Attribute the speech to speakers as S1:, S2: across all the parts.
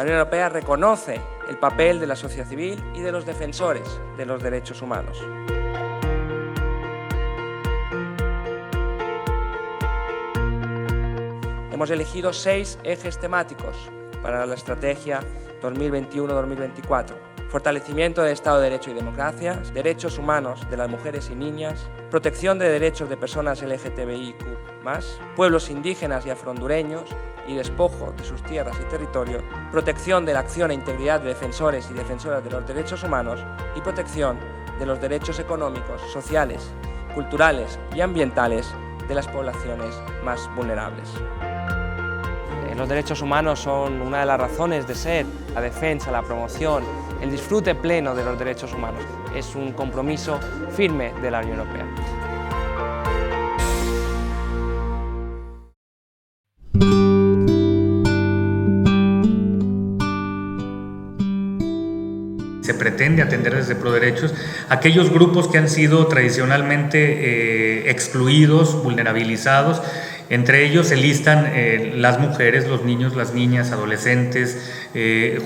S1: Unión Europea reconoce el papel de la sociedad civil y de los defensores de los derechos humanos. Hemos elegido 6 ejes temáticos para la estrategia 2021-2024. Fortalecimiento del Estado de Derecho y democracia, derechos humanos de las mujeres y niñas, protección de derechos de personas LGTBIQ+, pueblos indígenas y afrohondureños y despojo de sus tierras y territorios, protección de la acción e integridad de defensores y defensoras de los derechos humanos y protección de los derechos económicos, sociales, culturales y ambientales de las poblaciones más vulnerables. Los derechos humanos son una de las razones de ser, la defensa, la promoción, el disfrute pleno de los derechos humanos. Es un compromiso firme de la Unión Europea.
S2: Se pretende atender desde ProDerechos aquellos grupos que han sido tradicionalmente excluidos, vulnerabilizados. Entre ellos se listan las mujeres, los niños, las niñas, adolescentes,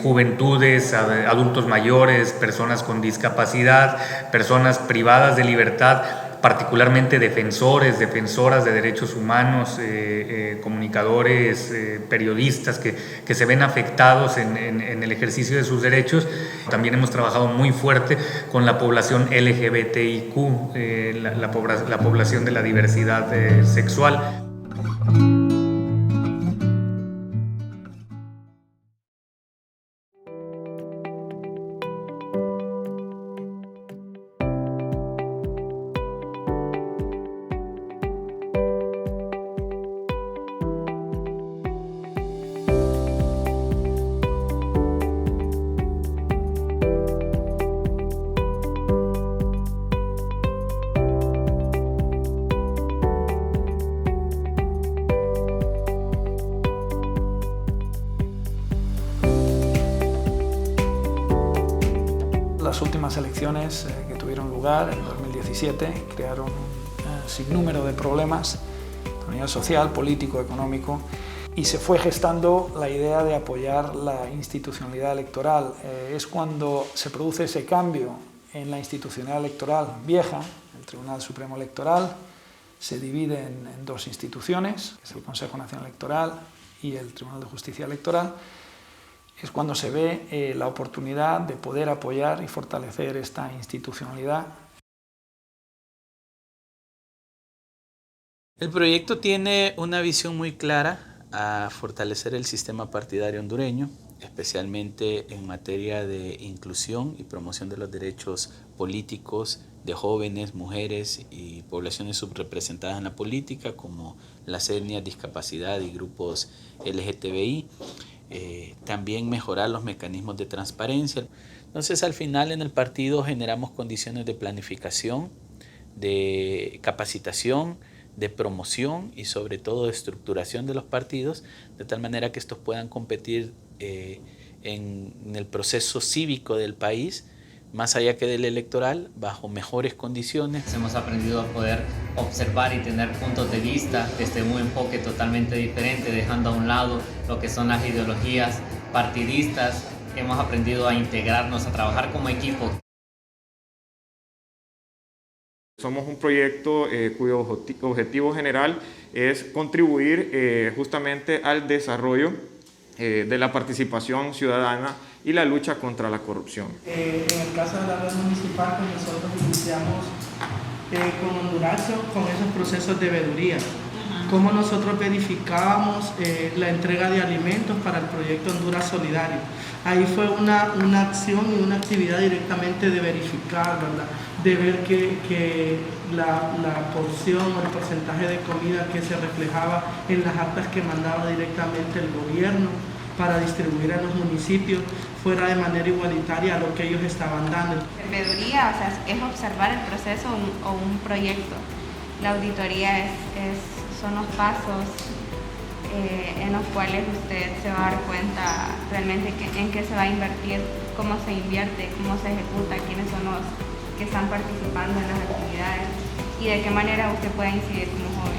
S2: juventudes, adultos mayores, personas con discapacidad, personas privadas de libertad, particularmente defensores, defensoras de derechos humanos, comunicadores, periodistas que se ven afectados en el ejercicio de sus derechos. También hemos trabajado muy fuerte con la población LGBTIQ, la población de la diversidad sexual.
S3: Las últimas elecciones que tuvieron lugar en 2017 crearon un sinnúmero de problemas a nivel social, político, económico, y se fue gestando la idea de apoyar la institucionalidad electoral. Es cuando se produce ese cambio en la institucionalidad electoral vieja, el Tribunal Supremo Electoral se divide en 2 instituciones, que es el Consejo Nacional Electoral y el Tribunal de Justicia Electoral. Es cuando se ve la oportunidad de poder apoyar y fortalecer esta institucionalidad.
S4: El proyecto tiene una visión muy clara a fortalecer el sistema partidario hondureño, especialmente en materia de inclusión y promoción de los derechos políticos de jóvenes, mujeres y poblaciones subrepresentadas en la política, como las etnias, discapacidad y grupos LGTBI. También mejorar los mecanismos de transparencia. Entonces, al final en el partido generamos condiciones de planificación, de capacitación, de promoción y sobre todo de estructuración de los partidos, de tal manera que estos puedan competir en el proceso cívico del país, más allá que del electoral, bajo mejores condiciones.
S5: Hemos aprendido a poder observar y tener puntos de vista desde un enfoque totalmente diferente, dejando a un lado lo que son las ideologías partidistas. Hemos aprendido a integrarnos, a trabajar como equipo.
S6: Somos un proyecto cuyo objetivo general es contribuir justamente al desarrollo de la participación ciudadana y la lucha contra la corrupción.
S7: En el caso de la red municipal, pues nosotros iniciamos con Hondurazo con esos procesos de veeduría. Cómo nosotros verificábamos la entrega de alimentos para el proyecto Honduras Solidario. Ahí fue una acción y una actividad directamente de verificar, ¿verdad? De ver que la porción o el porcentaje de comida que se reflejaba en las actas que mandaba directamente el gobierno para distribuir a los municipios fuera de manera igualitaria a lo que ellos estaban dando.
S8: Veeduría, o sea, es observar el proceso o un proyecto. La auditoría son los pasos en los cuales usted se va a dar cuenta realmente en qué se va a invertir, cómo se invierte, cómo se ejecuta, quiénes son los que están participando en las actividades y de qué manera usted puede incidir como joven.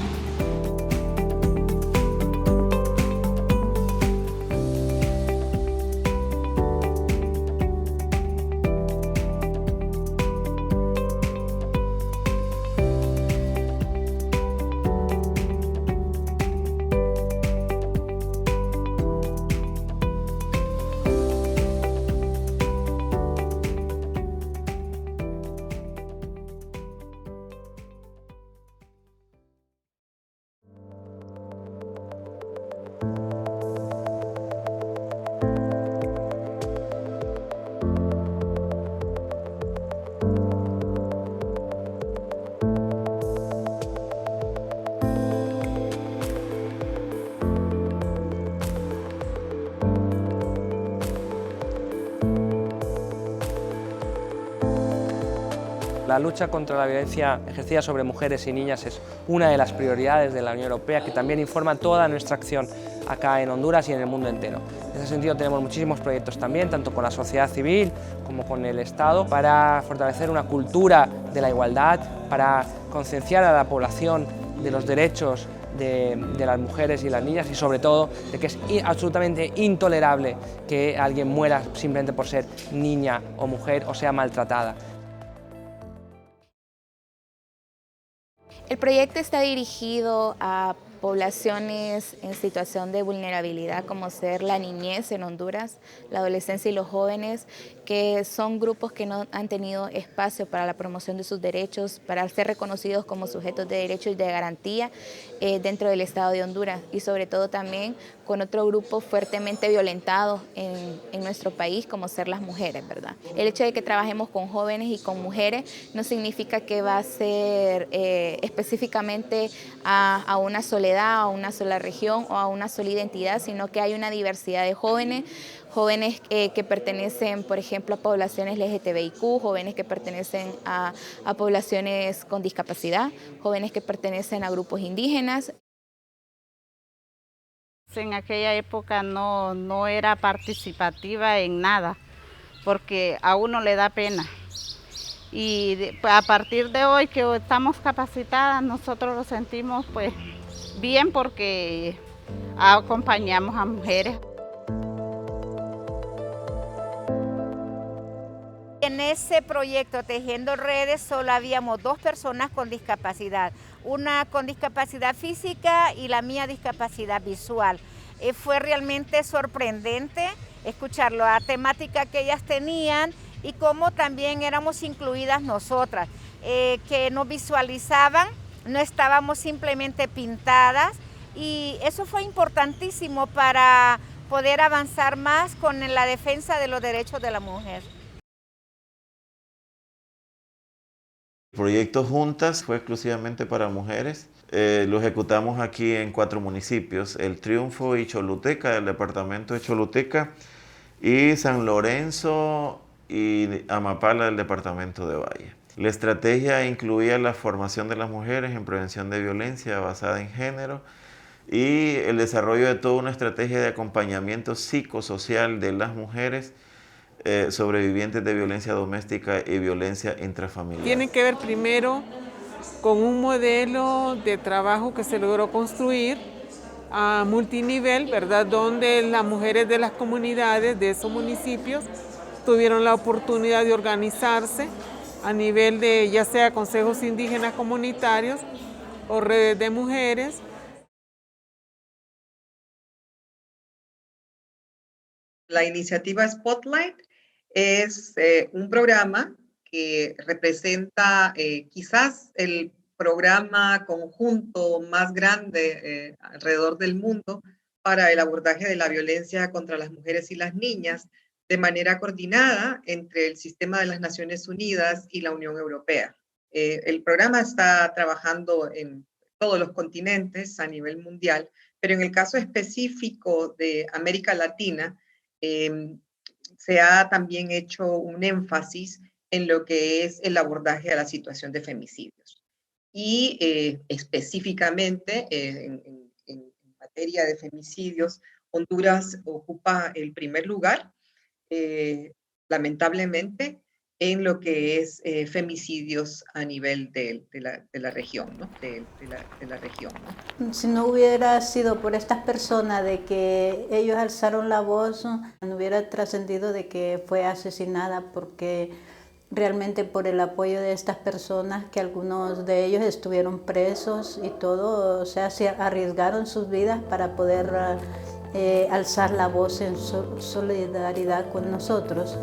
S1: La lucha contra la violencia ejercida sobre mujeres y niñas es una de las prioridades de la Unión Europea, que también informa toda nuestra acción acá en Honduras y en el mundo entero. En ese sentido tenemos muchísimos proyectos también, tanto con la sociedad civil como con el Estado, para fortalecer una cultura de la igualdad, para concienciar a la población de los derechos de las mujeres y las niñas, y sobre todo de que es absolutamente intolerable que alguien muera simplemente por ser niña o mujer o sea maltratada.
S9: El proyecto está dirigido a poblaciones en situación de vulnerabilidad, como ser la niñez en Honduras, la adolescencia y los jóvenes, que son grupos que no han tenido espacio para la promoción de sus derechos, para ser reconocidos como sujetos de derechos y de garantía dentro del Estado de Honduras, y sobre todo también con otro grupo fuertemente violentado en nuestro país, como ser las mujeres, ¿verdad? El hecho de que trabajemos con jóvenes y con mujeres no significa que va a ser específicamente a una soledad, a una sola región o a una sola identidad, sino que hay una diversidad de jóvenes que pertenecen, por ejemplo, a poblaciones LGTBIQ, jóvenes que pertenecen a poblaciones con discapacidad, jóvenes que pertenecen a grupos indígenas.
S10: En aquella época no era participativa en nada, porque a uno le da pena. Y a partir de hoy que estamos capacitadas, nosotros lo sentimos pues bien, porque acompañamos a mujeres.
S11: En ese proyecto Tejiendo Redes solo habíamos 2 personas con discapacidad, una con discapacidad física y la mía discapacidad visual. Fue realmente sorprendente escuchar la temática que ellas tenían y cómo también éramos incluidas nosotras, que nos visualizaban, no estábamos simplemente pintadas, y eso fue importantísimo para poder avanzar más con la defensa de los derechos de la mujer.
S12: El proyecto Juntas fue exclusivamente para mujeres. Lo ejecutamos aquí en 4 municipios, El Triunfo y Choluteca, del departamento de Choluteca, y San Lorenzo y Amapala, del departamento de Valle. La estrategia incluía la formación de las mujeres en prevención de violencia basada en género y el desarrollo de toda una estrategia de acompañamiento psicosocial de las mujeres sobrevivientes de violencia doméstica y violencia intrafamiliar.
S13: Tiene que ver primero con un modelo de trabajo que se logró construir a multinivel, ¿verdad? Donde las mujeres de las comunidades de esos municipios tuvieron la oportunidad de organizarse a nivel de ya sea consejos indígenas comunitarios o redes de mujeres.
S14: La iniciativa Spotlight es un programa que representa quizás el programa conjunto más grande alrededor del mundo para el abordaje de la violencia contra las mujeres y las niñas de manera coordinada entre el Sistema de las Naciones Unidas y la Unión Europea. El programa está trabajando en todos los continentes a nivel mundial, pero en el caso específico de América Latina, se ha también hecho un énfasis en lo que es el abordaje a la situación de femicidios. Y específicamente en materia de femicidios, Honduras ocupa el primer lugar, lamentablemente, en lo que es femicidios a nivel de la región, ¿no? de la región, ¿no?
S15: Si no hubiera sido por estas personas de que ellos alzaron la voz, no hubiera trascendido de que fue asesinada, porque realmente por el apoyo de estas personas, que algunos de ellos estuvieron presos y todo, o sea, se arriesgaron sus vidas para poder alzar la voz en solidaridad con nosotros.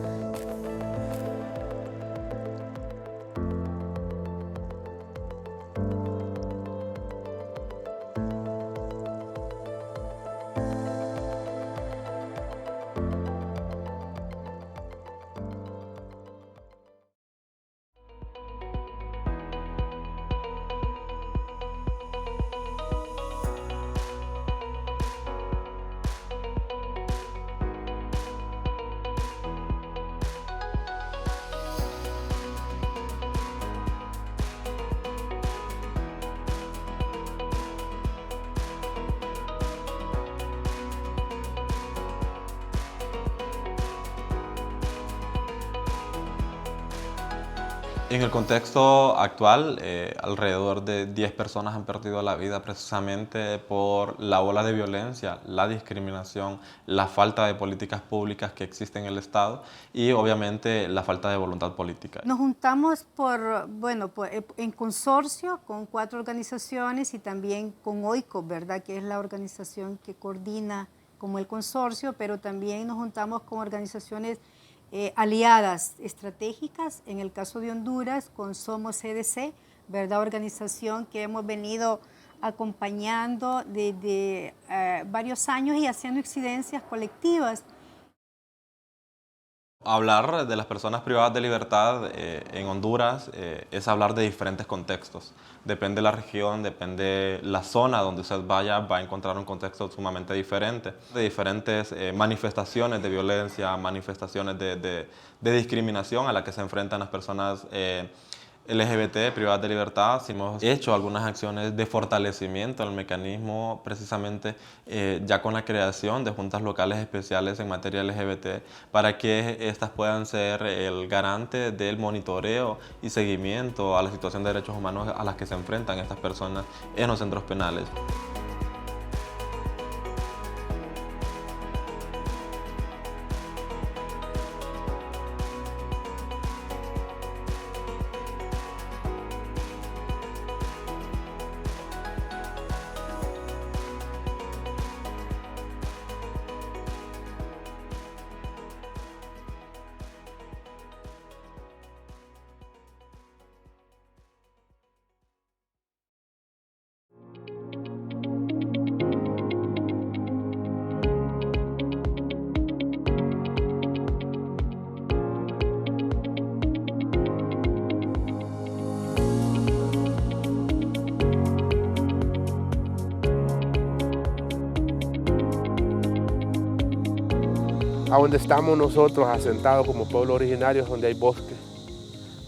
S16: En el contexto actual, alrededor de 10 personas han perdido la vida precisamente por la ola de violencia, la discriminación, la falta de políticas públicas que existen en el Estado y obviamente la falta de voluntad política.
S17: Nos juntamos en consorcio con 4 organizaciones y también con OICO, ¿verdad? Que es la organización que coordina como el consorcio, pero también nos juntamos con organizaciones aliadas estratégicas, en el caso de Honduras, con Somos CDC, ¿verdad? Organización que hemos venido acompañando desde varios años y haciendo incidencias colectivas.
S16: Hablar de las personas privadas de libertad en Honduras es hablar de diferentes contextos. Depende de la región, depende la zona donde usted vaya, va a encontrar un contexto sumamente diferente. De diferentes manifestaciones de violencia, manifestaciones de discriminación a las que se enfrentan las personas LGBT, privadas de libertad. Hemos hecho algunas acciones de fortalecimiento del mecanismo precisamente ya con la creación de juntas locales especiales en materia LGBT para que estas puedan ser el garante del monitoreo y seguimiento a la situación de derechos humanos a las que se enfrentan estas personas en los centros penales.
S18: A donde estamos nosotros asentados como pueblo originario es donde hay bosque,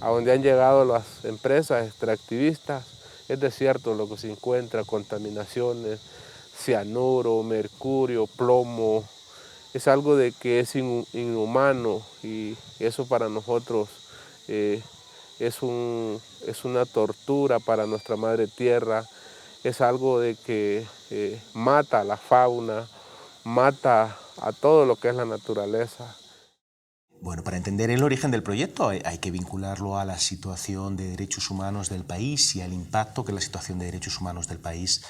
S18: a donde han llegado las empresas extractivistas, es desierto lo que se encuentra, contaminaciones, cianuro, mercurio, plomo, es algo de que es inhumano y eso para nosotros es una tortura para nuestra madre tierra, es algo de que mata a la fauna, mata a todo lo que es la naturaleza.
S19: Bueno, para entender el origen del proyecto hay que vincularlo a la situación de derechos humanos del país y al impacto que la situación de derechos humanos del país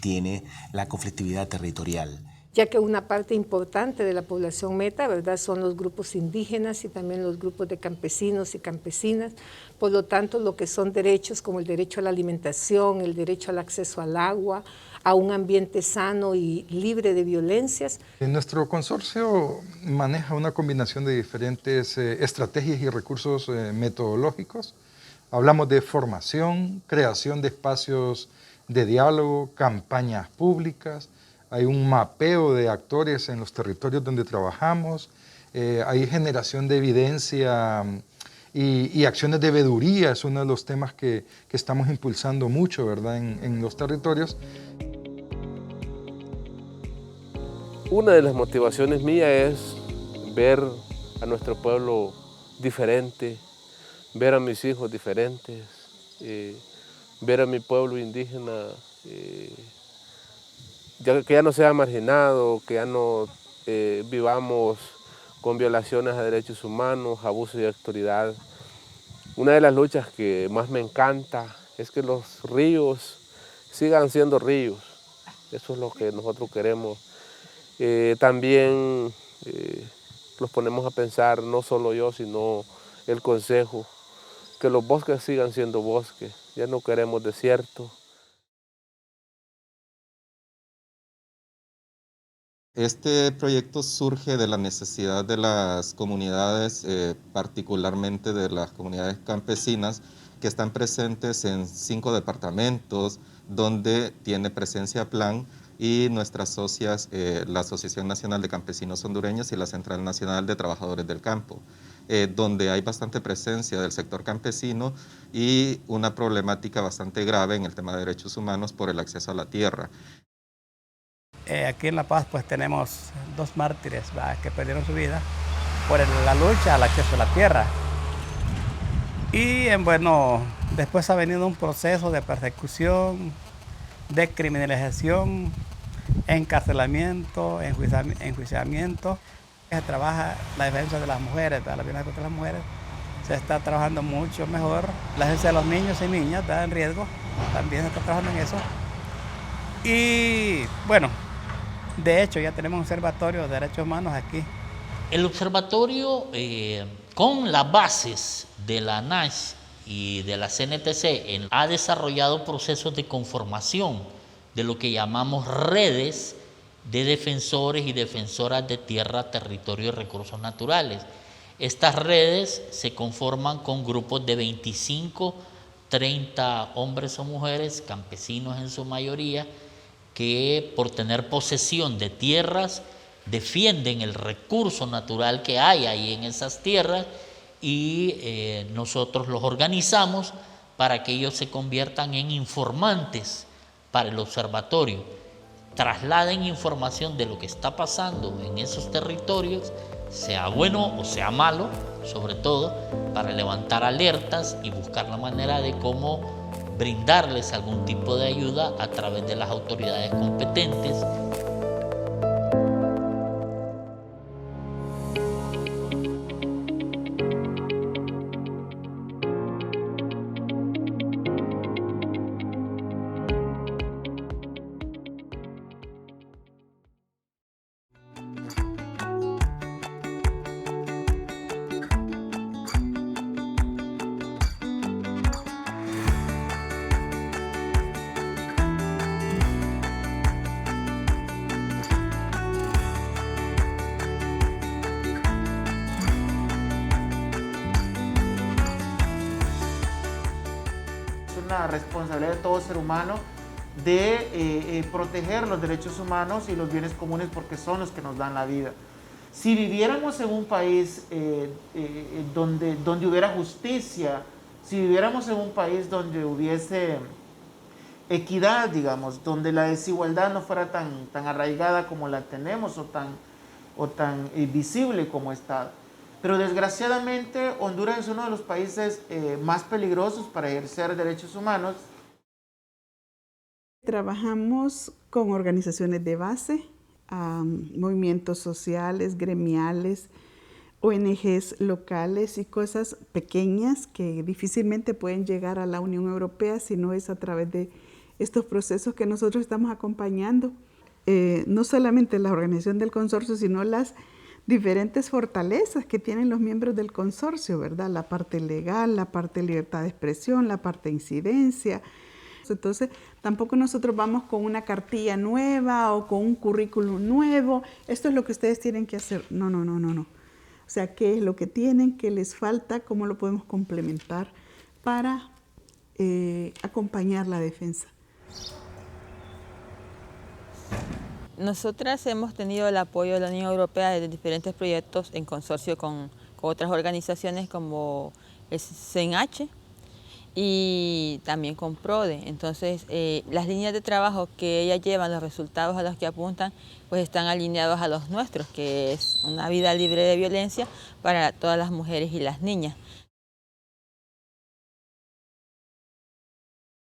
S19: tiene la conflictividad territorial.
S20: Ya que una parte importante de la población meta, ¿verdad?, son los grupos indígenas y también los grupos de campesinos y campesinas. Por lo tanto, lo que son derechos como el derecho a la alimentación, el derecho al acceso al agua, a un ambiente sano y libre de violencias.
S21: Nuestro consorcio maneja una combinación de diferentes estrategias y recursos metodológicos. Hablamos de formación, creación de espacios de diálogo, campañas públicas, hay un mapeo de actores en los territorios donde trabajamos, hay generación de evidencia y acciones de veeduría, es uno de los temas que estamos impulsando mucho, ¿verdad?, en los territorios.
S18: Una de las motivaciones mías es ver a nuestro pueblo diferente, ver a mis hijos diferentes, ver a mi pueblo indígena que ya no sea marginado, que ya no vivamos con violaciones a derechos humanos, abuso de autoridad. Una de las luchas que más me encanta es que los ríos sigan siendo ríos. Eso es lo que nosotros queremos. También los ponemos a pensar, no solo yo, sino el Consejo, que los bosques sigan siendo bosques. Ya no queremos desierto.
S22: Este proyecto surge de la necesidad de las comunidades, particularmente de las comunidades campesinas, que están presentes en 5 departamentos, donde tiene presencia Plan y nuestras socias, la Asociación Nacional de Campesinos Hondureños y la Central Nacional de Trabajadores del Campo, donde hay bastante presencia del sector campesino y una problemática bastante grave en el tema de derechos humanos por el acceso a la tierra.
S23: Aquí en La Paz pues tenemos 2 mártires que perdieron su vida por la lucha al acceso a la tierra. Y bueno, después ha venido un proceso de persecución, de criminalización, encarcelamiento, enjuiciamiento. Se trabaja la defensa de las mujeres, la violencia contra las mujeres. Se está trabajando mucho mejor. La defensa de los niños y niñas está en riesgo, también se está trabajando en eso. Y bueno, de hecho ya tenemos un observatorio de derechos humanos aquí.
S2: El observatorio, con las bases de la ANASH y de la CNTC, ha desarrollado procesos de conformación de lo que llamamos redes de defensores y defensoras de tierra, territorio y recursos naturales. Estas redes se conforman con grupos de 25, 30 hombres o mujeres, campesinos en su mayoría, que por tener posesión de tierras defienden el recurso natural que hay ahí en esas tierras y nosotros los organizamos para que ellos se conviertan en informantes para el observatorio, trasladen información de lo que está pasando en esos territorios, sea bueno o sea malo, sobre todo para levantar alertas y buscar la manera de cómo brindarles algún tipo de ayuda a través de las autoridades competentes.
S3: Una responsabilidad de todo ser humano de proteger los derechos humanos y los bienes comunes porque son los que nos dan la vida. Si viviéramos en un país donde hubiera justicia, si viviéramos en un país donde hubiese equidad, digamos, donde la desigualdad no fuera tan arraigada como la tenemos o tan visible como está. Pero desgraciadamente Honduras es uno de los países más peligrosos para ejercer derechos humanos.
S4: Trabajamos con organizaciones de base, movimientos sociales, gremiales, ONGs locales y cosas pequeñas que difícilmente pueden llegar a la Unión Europea si no es a través de estos procesos que nosotros estamos acompañando. No solamente la organización del consorcio, sino las diferentes fortalezas que tienen los miembros del consorcio, ¿verdad? La parte legal, la parte de libertad de expresión, la parte de incidencia. Entonces, tampoco nosotros vamos con una cartilla nueva o con un currículum nuevo. Esto es lo que ustedes tienen que hacer. No. O sea, ¿qué es lo que tienen? ¿Qué les falta? ¿Cómo lo podemos complementar para acompañar la defensa?
S24: Nosotras hemos tenido el apoyo de la Unión Europea de diferentes proyectos en consorcio con otras organizaciones como el CNH y también con PRODE. Entonces, las líneas de trabajo que ellas llevan, los resultados a los que apuntan, pues están alineados a los nuestros, que es una vida libre de violencia para todas las mujeres y las niñas.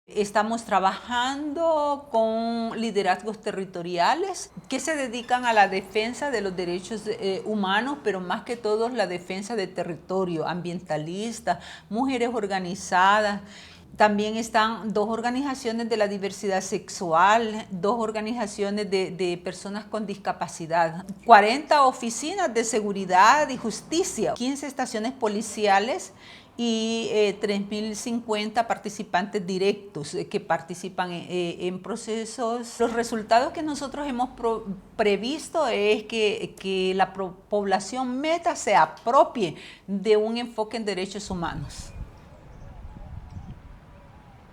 S25: Estamos trabajando con liderazgos territoriales que se dedican a la defensa de los derechos humanos, pero más que todo la defensa de territorio, ambientalistas, mujeres organizadas. También están 2 organizaciones de la diversidad sexual, 2 organizaciones de personas con discapacidad, 40 oficinas de seguridad y justicia, 15 estaciones policiales y 3.050 participantes directos que participan en procesos. Los resultados que nosotros hemos previsto es que la población meta se apropie de un enfoque en derechos humanos.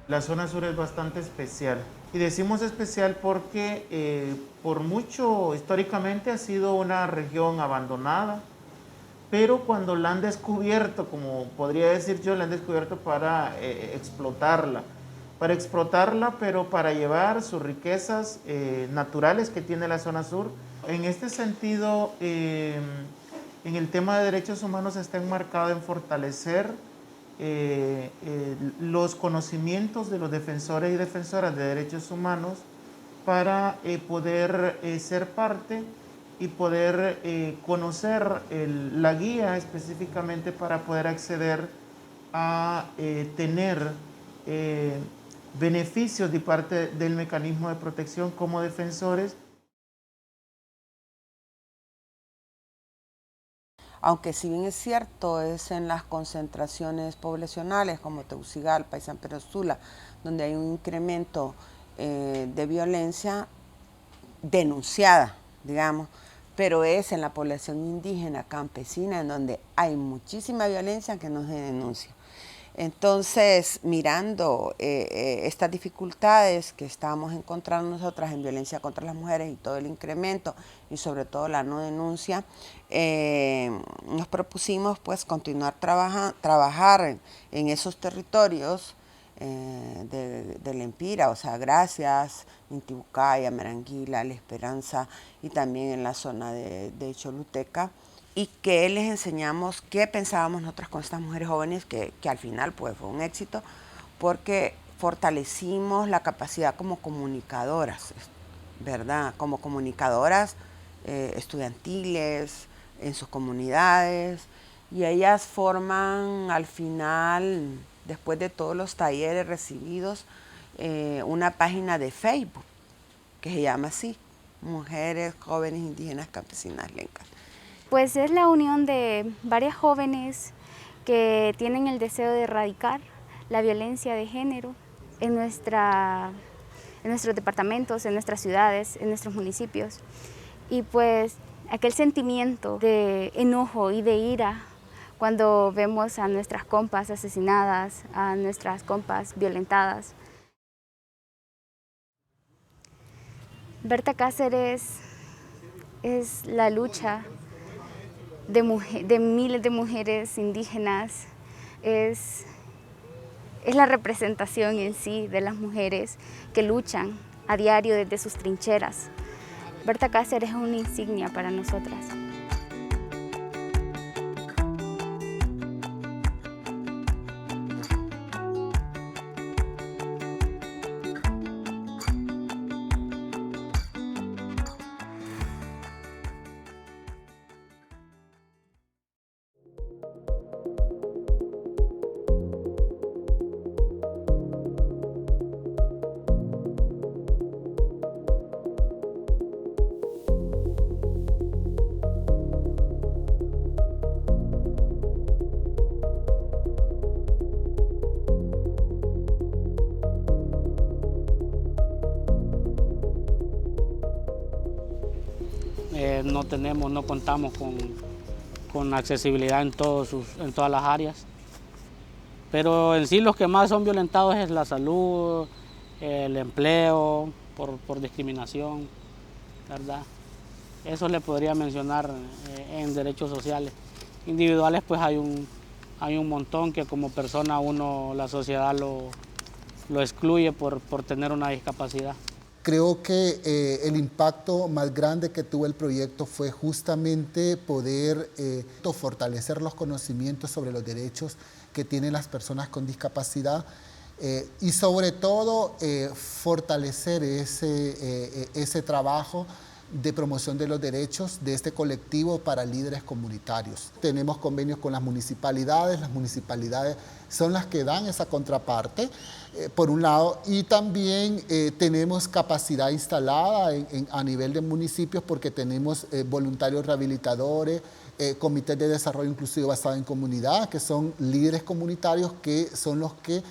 S3: La zona sur es bastante especial. Y decimos especial porque por mucho históricamente ha sido una región abandonada, pero cuando la han descubierto, como podría decir yo, la han descubierto para explotarla, pero para llevar sus riquezas naturales que tiene la zona sur. En este sentido, en el tema de derechos humanos está enmarcado en fortalecer los conocimientos de los defensores y defensoras de derechos humanos para poder ser parte y poder conocer la guía específicamente para poder acceder a tener beneficios de parte del mecanismo de protección como defensores.
S1: Aunque si bien es cierto, es en las concentraciones poblacionales como Tegucigalpa y San Pedro Sula, donde hay un incremento de violencia denunciada, digamos, pero es en la población indígena, campesina, en donde hay muchísima violencia que no se denuncia. Entonces, mirando estas dificultades que estamos encontrando nosotras en violencia contra las mujeres y todo el incremento y sobre todo la no denuncia, nos propusimos pues continuar trabajar en esos territorios del Empira, o sea, Gracias, Intibucaya, Meranguila, La Esperanza y también en la zona de Choluteca, y que les enseñamos qué pensábamos nosotras con estas mujeres jóvenes, que al final pues fue un éxito, porque fortalecimos la capacidad como comunicadoras, ¿verdad? Como comunicadoras estudiantiles en sus comunidades, y ellas forman al final, después de todos los talleres recibidos, una página de Facebook que se llama así, Mujeres Jóvenes Indígenas Campesinas Lencas.
S5: Pues es la unión de varias jóvenes que tienen el deseo de erradicar la violencia de género en nuestros departamentos, en nuestras ciudades, en nuestros municipios. Y pues aquel sentimiento de enojo y de ira cuando vemos a nuestras compas asesinadas, a nuestras compas violentadas. Berta Cáceres es la lucha de miles de mujeres indígenas, es la representación en sí de las mujeres que luchan a diario desde sus trincheras. Berta Cáceres es una insignia para nosotras.
S6: No contamos con accesibilidad en todas las áreas, pero en sí los que más son violentados es la salud, el empleo, por discriminación, ¿verdad? Eso le podría mencionar en derechos sociales. Individuales pues hay un montón que como persona la sociedad lo excluye por tener una discapacidad.
S7: Creo que el impacto más grande que tuvo el proyecto fue justamente poder fortalecer los conocimientos sobre los derechos que tienen las personas con discapacidad y sobre todo fortalecer ese trabajo de promoción de los derechos de este colectivo para líderes comunitarios. Tenemos convenios con las municipalidades son las que dan esa contraparte, por un lado, y también tenemos capacidad instalada a nivel de municipios porque tenemos voluntarios rehabilitadores, comités de desarrollo inclusivo basado en comunidad, que son líderes comunitarios que son los que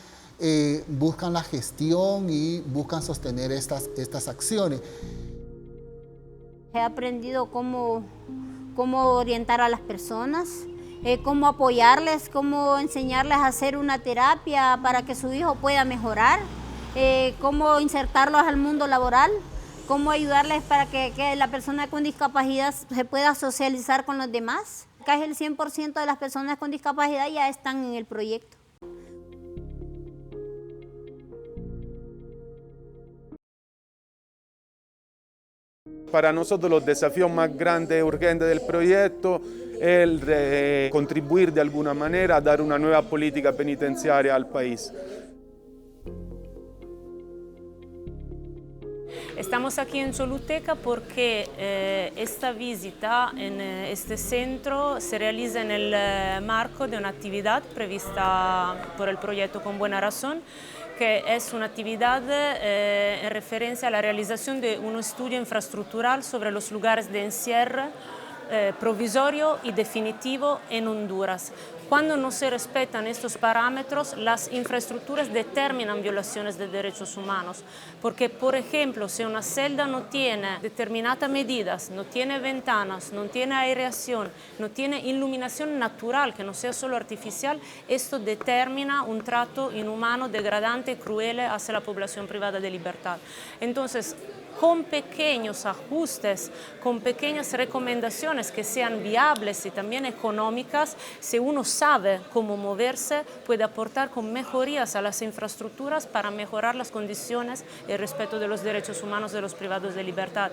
S7: buscan la gestión y buscan sostener estas acciones.
S8: He aprendido cómo orientar a las personas, cómo apoyarles, cómo enseñarles a hacer una terapia para que su hijo pueda mejorar, cómo insertarlos al mundo laboral, cómo ayudarles para que la persona con discapacidad se pueda socializar con los demás. Casi el 100% de las personas con discapacidad ya están en el proyecto.
S26: Para nosotros los desafíos más grandes y urgentes del proyecto
S9: el contribuir de alguna manera a dar una nueva política penitenciaria al país.
S10: Estamos aquí en Choluteca porque esta visita en este centro se realiza en el marco de una actividad prevista por el proyecto Con Buena Razón, que es una actividad en referencia a la realización de un estudio infraestructural sobre los lugares de encierro provisorio y definitivo en Honduras. Cuando no se respetan estos parámetros, las infraestructuras determinan violaciones de derechos humanos, porque, por ejemplo, si una celda no tiene determinadas medidas, no tiene ventanas, no tiene aireación, no tiene iluminación natural, que no sea solo artificial, esto determina un trato inhumano, degradante, cruel hacia la población privada de libertad. Entonces, con pequeños ajustes, con pequeñas recomendaciones que sean viables y también económicas, si uno sabe cómo moverse, puede aportar con mejorías a las infraestructuras para mejorar las condiciones y el respeto de los derechos humanos de los privados de libertad.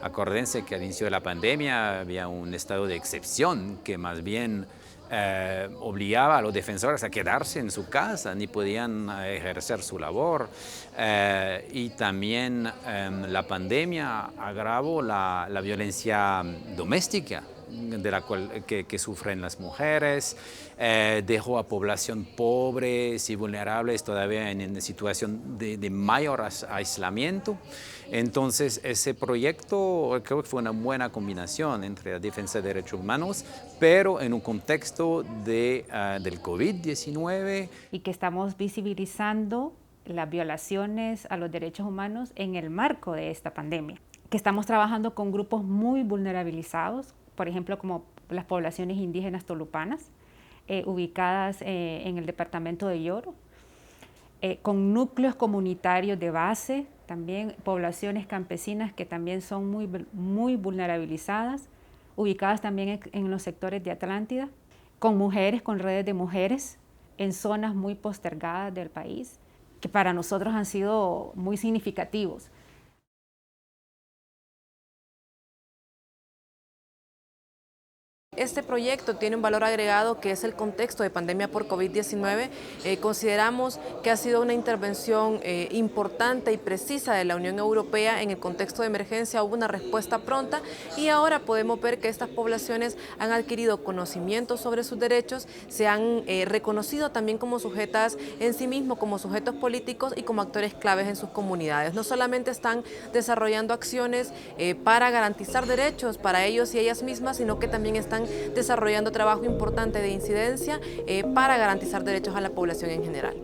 S11: Acuérdense que al inicio de la pandemia había un estado de excepción que más bien obligaba a los defensores a quedarse en su casa, ni podían ejercer su labor. Y también la pandemia agravó la violencia doméstica de la cual que sufren las mujeres, dejó a población pobres y vulnerables todavía en situación de mayor aislamiento. Entonces ese proyecto creo que fue una buena combinación entre la defensa de derechos humanos, pero en un contexto del COVID-19.
S12: Y que estamos visibilizando las violaciones a los derechos humanos en el marco de esta pandemia. Que estamos trabajando con grupos muy vulnerabilizados, por ejemplo, como las poblaciones indígenas tolupanas, ubicadas en el departamento de Yoro, con núcleos comunitarios de base, también poblaciones campesinas que también son muy vulnerabilizadas, ubicadas también en los sectores de Atlántida, con mujeres, con redes de mujeres en zonas muy postergadas del país, que para nosotros han sido muy significativos.
S13: Este proyecto tiene un valor agregado que es el contexto de pandemia por COVID-19. Consideramos que ha sido una intervención importante y precisa de la Unión Europea en el contexto de emergencia. Hubo una respuesta pronta y ahora podemos ver que estas poblaciones han adquirido conocimiento sobre sus derechos, se han reconocido también como sujetas en sí mismos, como sujetos políticos y como actores claves en sus comunidades. No solamente están desarrollando acciones para garantizar derechos para ellos y ellas mismas, sino que también están desarrollando trabajo importante de incidencia para garantizar derechos a la población en general.